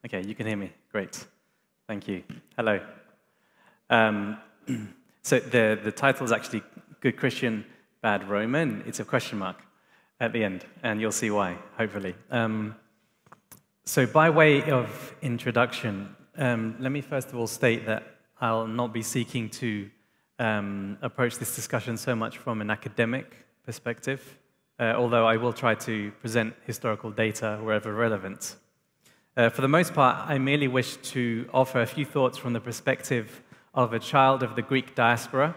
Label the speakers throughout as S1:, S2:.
S1: Okay, you can hear me. Great. Thank you. Hello. So the title is actually Good Christian, Bad Roman. It's a question mark at the end, and you'll see why, hopefully. So by way of introduction, let me first of all state that I'll not be seeking to approach this discussion so much from an academic perspective, although I will try to present historical data wherever relevant. For the most part, I merely wish to offer a few thoughts from the perspective of a child of the Greek diaspora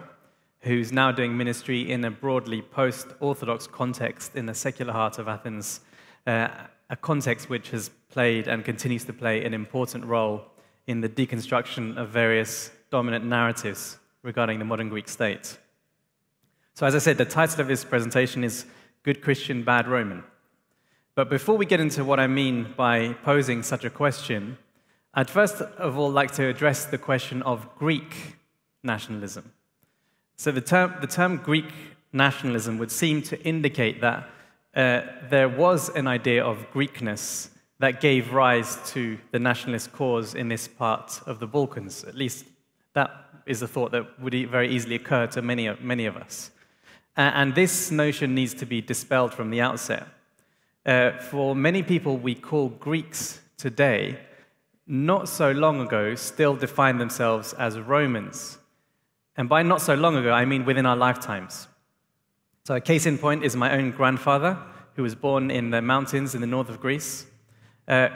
S1: who's now doing ministry in a broadly post-Orthodox context in the secular heart of Athens, a context which has played and continues to play an important role in the deconstruction of various dominant narratives regarding the modern Greek state. So as I said, the title of this presentation is Good Christian, Bad Roman. But before we get into what I mean by posing such a question, I'd first of all like to address the question of Greek nationalism. So the term Greek nationalism would seem to indicate that there was an idea of Greekness that gave rise to the nationalist cause in this part of the Balkans. At least that is a thought that would very easily occur to many of us. And this notion needs to be dispelled from the outset. For many people we call Greeks today, not so long ago still defined themselves as Romans. And by not so long ago, I mean within our lifetimes. So a case in point is my own grandfather, who was born in the mountains in the north of Greece,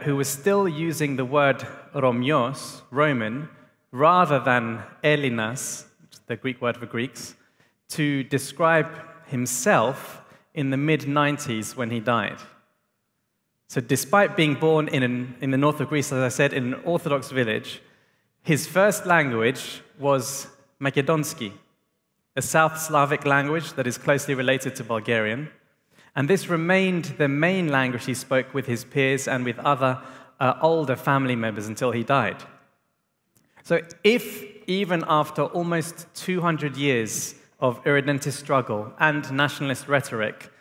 S1: who was still using the word Romios, Roman, rather than Elinas, the Greek word for Greeks, to describe himself in the mid-90s when he died. So despite being born in the north of Greece, as I said, in an Orthodox village, his first language was Makedonski, a South Slavic language that is closely related to Bulgarian. And this remained the main language he spoke with his peers and with other older family members until he died. So if, even after almost 200 years of irredentist struggle and nationalist rhetoric,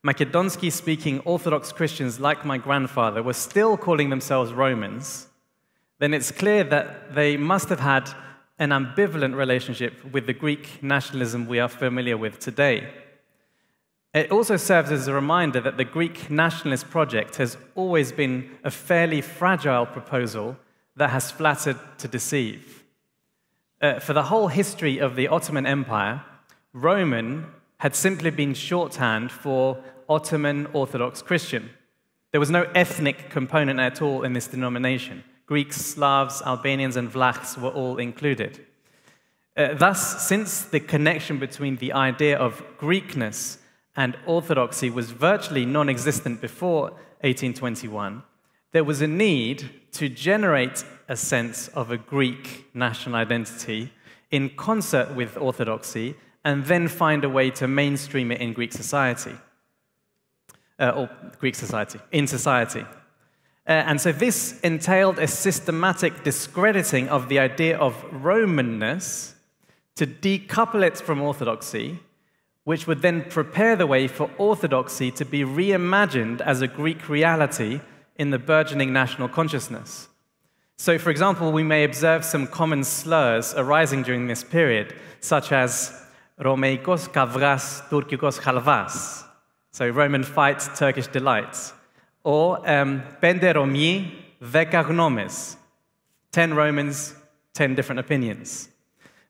S1: Makedonsky-speaking Orthodox Christians like my grandfather were still calling themselves Romans, then it's clear that they must have had an ambivalent relationship with the Greek nationalism we are familiar with today. It also serves as a reminder that the Greek nationalist project has always been a fairly fragile proposal that has flattered to deceive. For the whole history of the Ottoman Empire, Roman had simply been shorthand for Ottoman Orthodox Christian. There was no ethnic component at all in this denomination. Greeks, Slavs, Albanians, and Vlachs were all included. Thus, since the connection between the idea of Greekness and Orthodoxy was virtually non-existent before 1821, there was a need to generate a sense of a Greek national identity in concert with Orthodoxy and then find a way to mainstream it in Greek society, in society. And so this entailed a systematic discrediting of the idea of Romanness to decouple it from Orthodoxy, which would then prepare the way for Orthodoxy to be reimagined as a Greek reality in the burgeoning national consciousness. So, for example, we may observe some common slurs arising during this period, such as Romeikos kavras, Turkikos halvas, so Roman fight, Turkish delights, or Pende Romii, Deka gnomes, 10 Romans, 10 different opinions.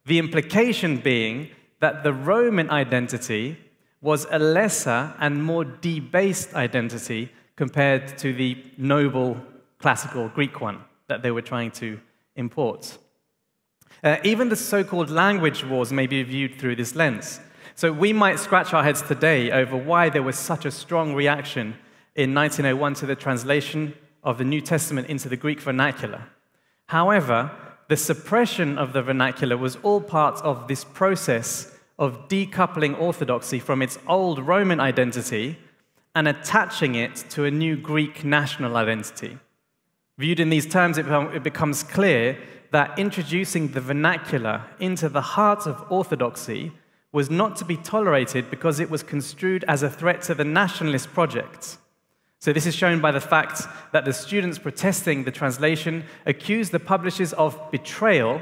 S1: The implication being that the Roman identity was a lesser and more debased identity compared to the noble classical Greek one that they were trying to import. Even the so-called language wars may be viewed through this lens. So we might scratch our heads today over why there was such a strong reaction in 1901 to the translation of the New Testament into the Greek vernacular. However, the suppression of the vernacular was all part of this process of decoupling Orthodoxy from its old Roman identity and attaching it to a new Greek national identity. Viewed in these terms, it becomes clear that introducing the vernacular into the heart of Orthodoxy was not to be tolerated because it was construed as a threat to the nationalist project. So this is shown by the fact that the students protesting the translation accused the publishers of betrayal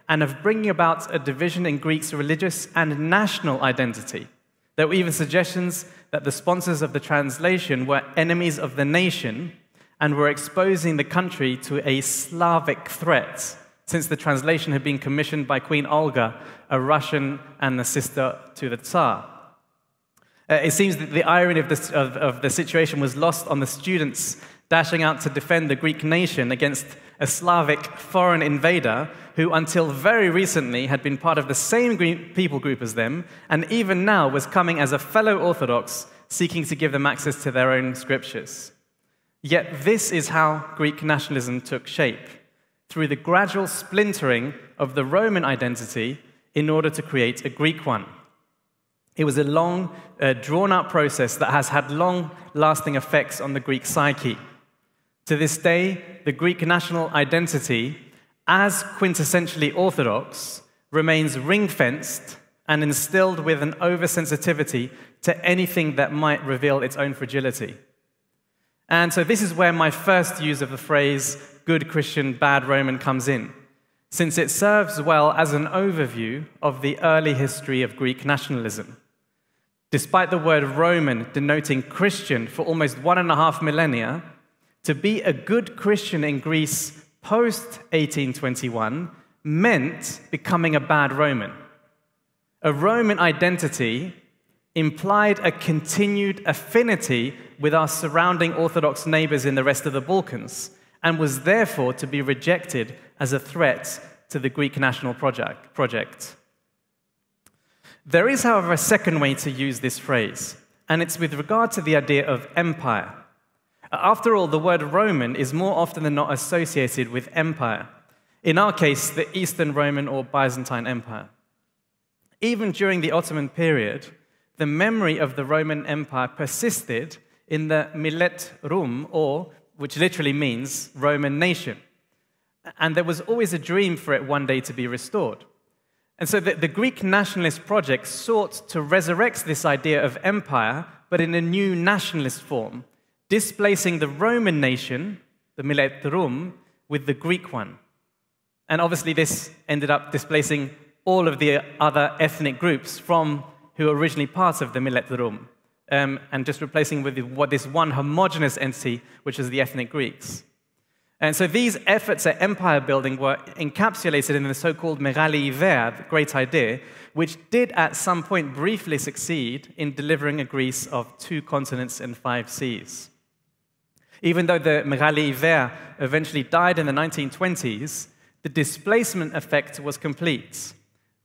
S1: and of bringing about a division in Greek's religious and national identity. There were even suggestions that the sponsors of the translation were enemies of the nation and were exposing the country to a Slavic threat, since the translation had been commissioned by Queen Olga, a Russian and the sister to the Tsar. It seems that the irony of the situation was lost on the students dashing out to defend the Greek nation against a Slavic foreign invader who until very recently had been part of the same people group as them, and even now was coming as a fellow Orthodox seeking to give them access to their own scriptures. Yet this is how Greek nationalism took shape, through the gradual splintering of the Roman identity in order to create a Greek one. It was a long, drawn-out process that has had long-lasting effects on the Greek psyche. To this day, the Greek national identity, as quintessentially Orthodox, remains ring-fenced and instilled with an oversensitivity to anything that might reveal its own fragility. And so this is where my first use of the phrase, good Christian, bad Roman, comes in, since it serves well as an overview of the early history of Greek nationalism. Despite the word Roman denoting Christian for almost 1.5 millennia, to be a good Christian in Greece post-1821 meant becoming a bad Roman. A Roman identity implied a continued affinity with our surrounding Orthodox neighbors in the rest of the Balkans, and was therefore to be rejected as a threat to the Greek national project. There is, however, a second way to use this phrase, and it's with regard to the idea of empire. After all, the word Roman is more often than not associated with empire. In our case, the Eastern Roman or Byzantine Empire. Even during the Ottoman period, the memory of the Roman Empire persisted in the Millet Rum, which literally means Roman nation. And there was always a dream for it one day to be restored. And so the Greek nationalist project sought to resurrect this idea of empire, but in a new nationalist form, displacing the Roman nation, the Millet Rum, with the Greek one. And obviously this ended up displacing all of the other ethnic groups who were originally part of the Millet Rum, and just replacing with this one homogeneous entity, which is the ethnic Greeks. And so these efforts at empire building were encapsulated in the so-called Megali Idea, the great idea, which did at some point briefly succeed in delivering a Greece of 2 continents and 5 seas. Even though the Megali Idea eventually died in the 1920s, the displacement effect was complete,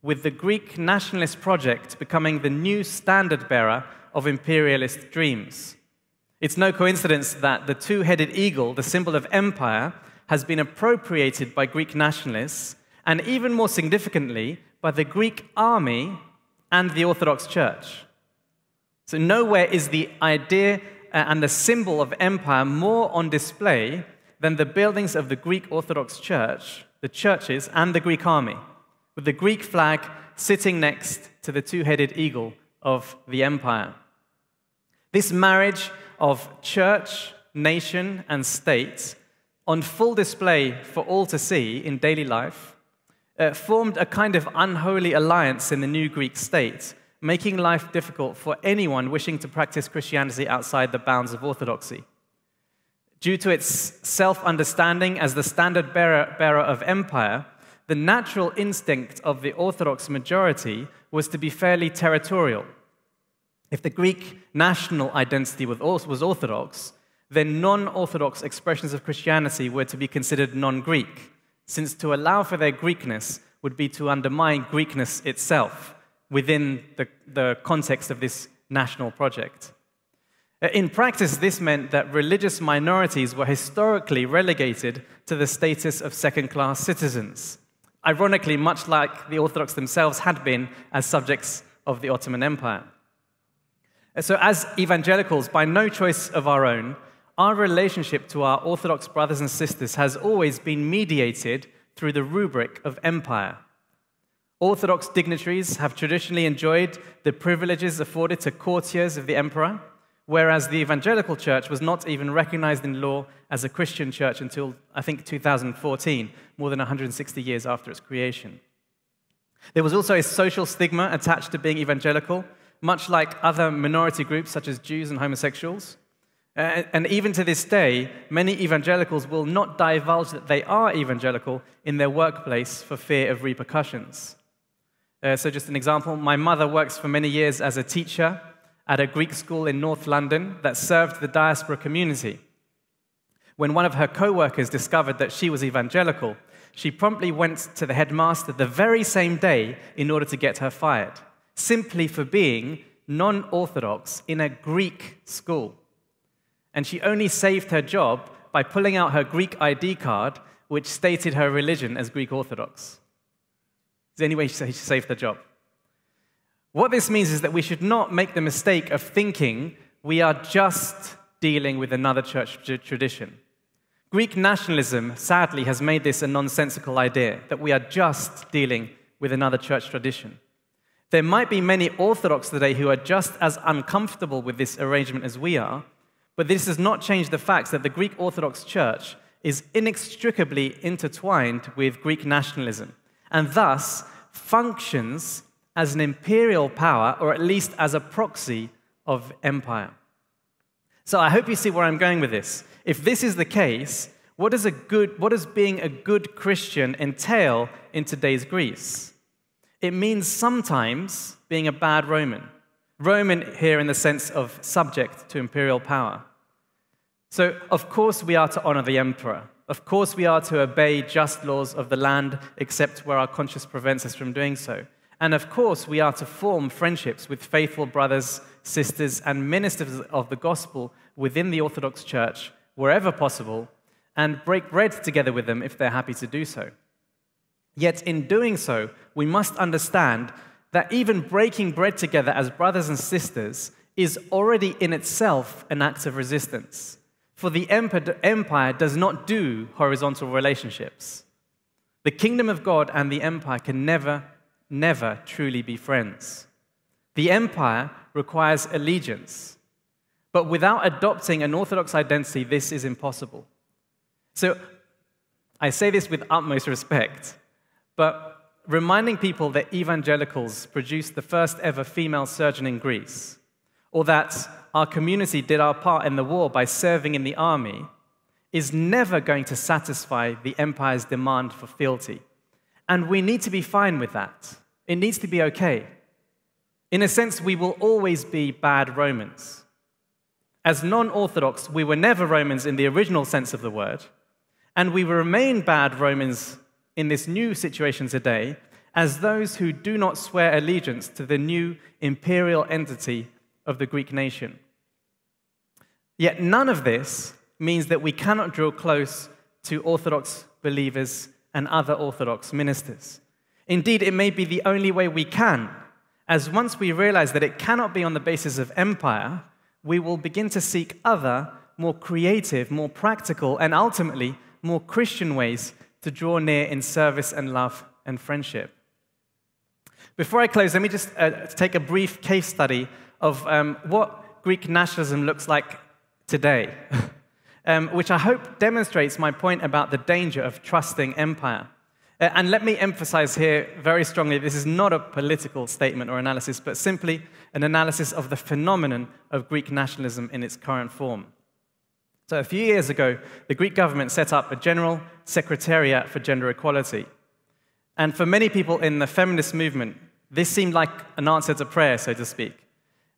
S1: with the Greek nationalist project becoming the new standard-bearer of imperialist dreams. It's no coincidence that the 2-headed eagle, the symbol of empire, has been appropriated by Greek nationalists, and even more significantly, by the Greek army and the Orthodox Church. So nowhere is the idea and the symbol of empire more on display than the buildings of the Greek Orthodox Church, the churches, and the Greek army, with the Greek flag sitting next to the 2-headed eagle of the empire. This marriage of church, nation, and state, on full display for all to see in daily life, formed a kind of unholy alliance in the new Greek state, making life difficult for anyone wishing to practice Christianity outside the bounds of orthodoxy. Due to its self-understanding as the standard-bearer of empire, the natural instinct of the Orthodox majority was to be fairly territorial. If the Greek national identity was Orthodox, then non-Orthodox expressions of Christianity were to be considered non-Greek, since to allow for their Greekness would be to undermine Greekness itself within the context of this national project. In practice, this meant that religious minorities were historically relegated to the status of second-class citizens, ironically much like the Orthodox themselves had been as subjects of the Ottoman Empire. So as evangelicals, by no choice of our own, our relationship to our Orthodox brothers and sisters has always been mediated through the rubric of empire. Orthodox dignitaries have traditionally enjoyed the privileges afforded to courtiers of the emperor, whereas the evangelical church was not even recognized in law as a Christian church until, I think, 2014, more than 160 years after its creation. There was also a social stigma attached to being evangelical, much like other minority groups such as Jews and homosexuals. And even to this day, many evangelicals will not divulge that they are evangelical in their workplace for fear of repercussions. So just an example, my mother works for many years as a teacher at a Greek school in North London that served the diaspora community. When one of her co-workers discovered that she was evangelical, she promptly went to the headmaster the very same day in order to get her fired, simply for being non-Orthodox in a Greek school. And she only saved her job by pulling out her Greek ID card, which stated her religion as Greek Orthodox. Is there any way she saved her job? What this means is that we should not make the mistake of thinking we are just dealing with another church tradition. Greek nationalism, sadly, has made this a nonsensical idea, that we are just dealing with another church tradition. There might be many Orthodox today who are just as uncomfortable with this arrangement as we are, but this does not change the fact that the Greek Orthodox Church is inextricably intertwined with Greek nationalism, and thus functions as an imperial power, or at least as a proxy of empire. So I hope you see where I'm going with this. If this is the case, what does being a good Christian entail in today's Greece? It means sometimes being a bad Roman. Roman here in the sense of subject to imperial power. So, of course, we are to honor the emperor. Of course, we are to obey just laws of the land, except where our conscience prevents us from doing so. And of course, we are to form friendships with faithful brothers, sisters, and ministers of the gospel within the Orthodox Church, wherever possible, and break bread together with them if they're happy to do so. Yet in doing so, we must understand that even breaking bread together as brothers and sisters is already in itself an act of resistance. For the empire does not do horizontal relationships. The kingdom of God and the empire can never truly be friends. The empire requires allegiance, but without adopting an Orthodox identity, this is impossible. So I say this with utmost respect, but reminding people that evangelicals produced the first ever female surgeon in Greece, or that our community did our part in the war by serving in the army, is never going to satisfy the empire's demand for fealty. And we need to be fine with that. It needs to be okay. In a sense, we will always be bad Romans. As non-Orthodox, we were never Romans in the original sense of the word, and we will remain bad Romans in this new situation today as those who do not swear allegiance to the new imperial entity of the Greek nation. Yet none of this means that we cannot draw close to Orthodox believers and other Orthodox ministers. Indeed, it may be the only way we can, as once we realize that it cannot be on the basis of empire, we will begin to seek other, more creative, more practical, and ultimately more Christian ways to draw near in service and love and friendship. Before I close, let me just take a brief case study of what Greek nationalism looks like today, which I hope demonstrates my point about the danger of trusting empire. And let me emphasize here very strongly, this is not a political statement or analysis, but simply an analysis of the phenomenon of Greek nationalism in its current form. So a few years ago, the Greek government set up a general secretariat for gender equality. And for many people in the feminist movement, this seemed like an answer to prayer, so to speak.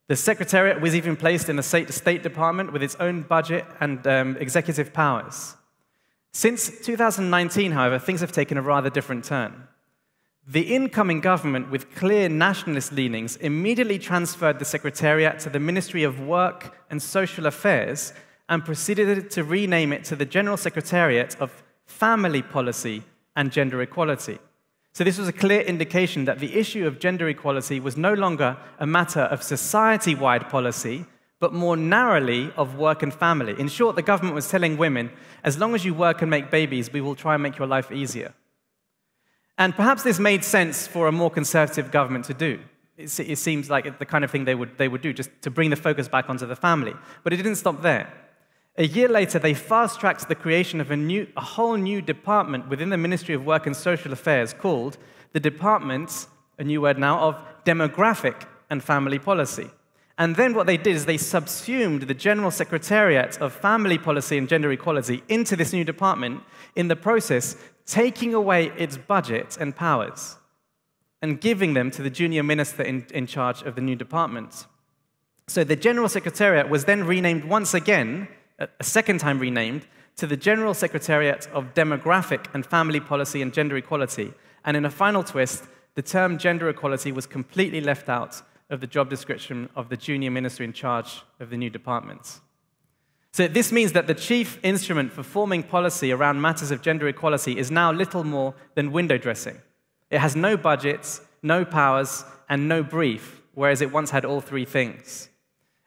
S1: The secretariat was even placed in the State Department with its own budget and executive powers. Since 2019, however, things have taken a rather different turn. The incoming government, with clear nationalist leanings, immediately transferred the Secretariat to the Ministry of Work and Social Affairs and proceeded to rename it to the General Secretariat of Family Policy and Gender Equality. So this was a clear indication that the issue of gender equality was no longer a matter of society-wide policy, but more narrowly of work and family. In short, the government was telling women, as long as you work and make babies, we will try and make your life easier. And perhaps this made sense for a more conservative government to do. it seems like the kind of thing they would do, just to bring the focus back onto the family. But it didn't stop there. A year later, they fast-tracked the creation of a whole new department within the Ministry of Work and Social Affairs called the Department, a new word now, of Demographic and Family Policy. And then what they did is they subsumed the General Secretariat of Family Policy and Gender Equality into this new department, in the process taking away its budget and powers and giving them to the junior minister in charge of the new department. So the General Secretariat was then renamed once again, a second time renamed, to the General Secretariat of Demographic and Family Policy and Gender Equality. And in a final twist, the term gender equality was completely left out of the job description of the junior minister in charge of the new department. So this means that the chief instrument for forming policy around matters of gender equality is now little more than window dressing. It has no budgets, no powers, and no brief, whereas it once had all three things.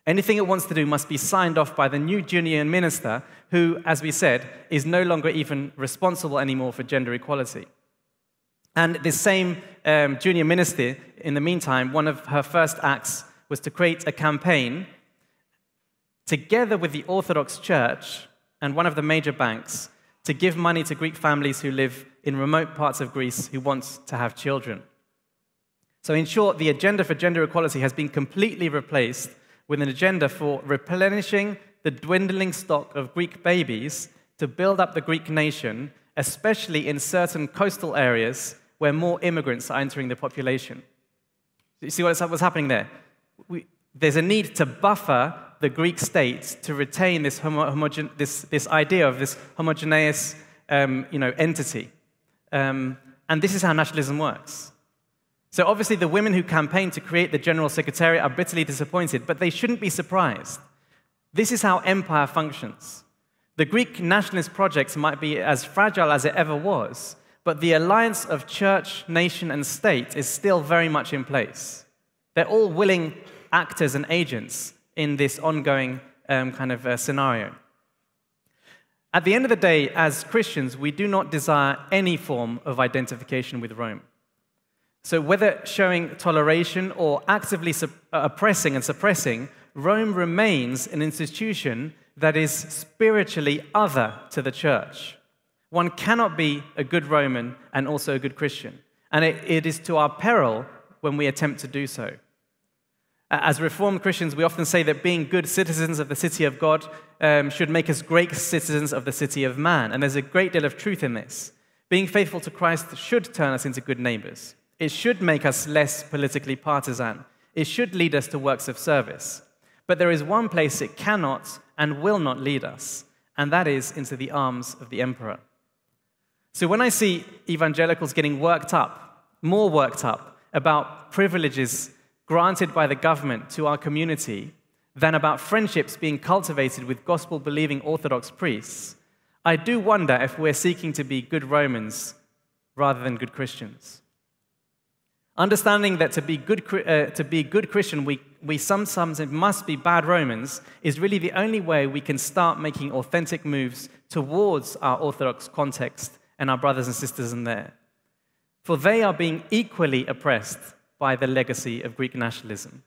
S1: Anything it wants to do must be signed off by the new junior minister, who, as we said, is no longer even responsible anymore for gender equality. And this same junior minister, in the meantime, one of her first acts was to create a campaign together with the Orthodox Church and one of the major banks to give money to Greek families who live in remote parts of Greece who want to have children. So in short, the agenda for gender equality has been completely replaced with an agenda for replenishing the dwindling stock of Greek babies to build up the Greek nation, especially in certain coastal areas where more immigrants are entering the population. You see what's happening there? There's a need to buffer the Greek state to retain this this idea of this homogeneous entity. And this is how nationalism works. So obviously the women who campaigned to create the General Secretariat are bitterly disappointed, but they shouldn't be surprised. This is how empire functions. The Greek nationalist project might be as fragile as it ever was, but the alliance of church, nation, and state is still very much in place. They're all willing actors and agents in this ongoing scenario. At the end of the day, as Christians, we do not desire any form of identification with Rome. So whether showing toleration or actively oppressing and suppressing, Rome remains an institution that is spiritually other to the church. One cannot be a good Roman and also a good Christian. And it is to our peril when we attempt to do so. As Reformed Christians, we often say that being good citizens of the city of God should make us great citizens of the city of man. And there's a great deal of truth in this. Being faithful to Christ should turn us into good neighbors. It should make us less politically partisan. It should lead us to works of service. But there is one place it cannot and will not lead us, and that is into the arms of the emperor. So when I see evangelicals getting worked up, more worked up, about privileges granted by the government to our community than about friendships being cultivated with gospel-believing Orthodox priests, I do wonder if we're seeking to be good Romans rather than good Christians. Understanding that to be good Christian, we sometimes must be bad Romans is really the only way we can start making authentic moves towards our Orthodox context and our brothers and sisters in there. For they are being equally oppressed by the legacy of Greek nationalism.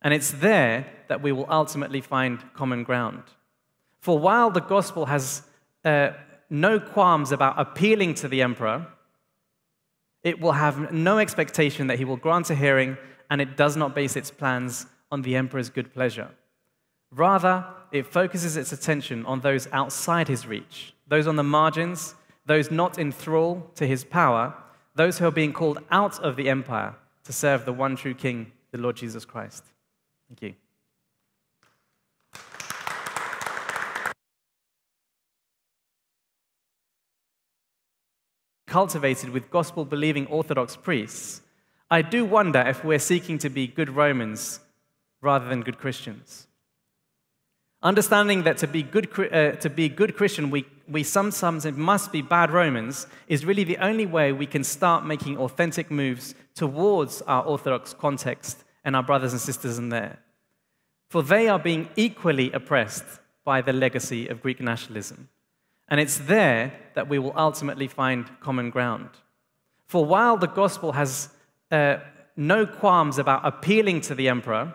S1: And it's there that we will ultimately find common ground. For while the gospel has no qualms about appealing to the emperor, it will have no expectation that he will grant a hearing, and it does not base its plans on the emperor's good pleasure. Rather, it focuses its attention on those outside his reach, those on the margins, those not in thrall to his power, those who are being called out of the empire to serve the one true King, the Lord Jesus Christ. Thank you. Cultivated with gospel-believing Orthodox priests, I do wonder if we're seeking to be good Romans rather than good Christians. Understanding that to be good Christian, we sometimes must be bad Romans is really the only way we can start making authentic moves towards our Orthodox context and our brothers and sisters in there. For they are being equally oppressed by the legacy of Greek nationalism. And it's there that we will ultimately find common ground. For while the gospel has no qualms about appealing to the emperor.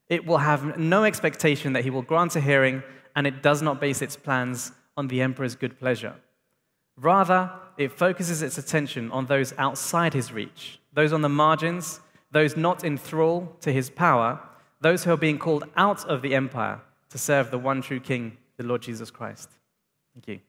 S1: It will have no expectation that he will grant a hearing, and it does not base its plans on the emperor's good pleasure. Rather, it focuses its attention on those outside his reach, those on the margins, those not in thrall to his power, those who are being called out of the empire to serve the one true King, the Lord Jesus Christ. Thank you.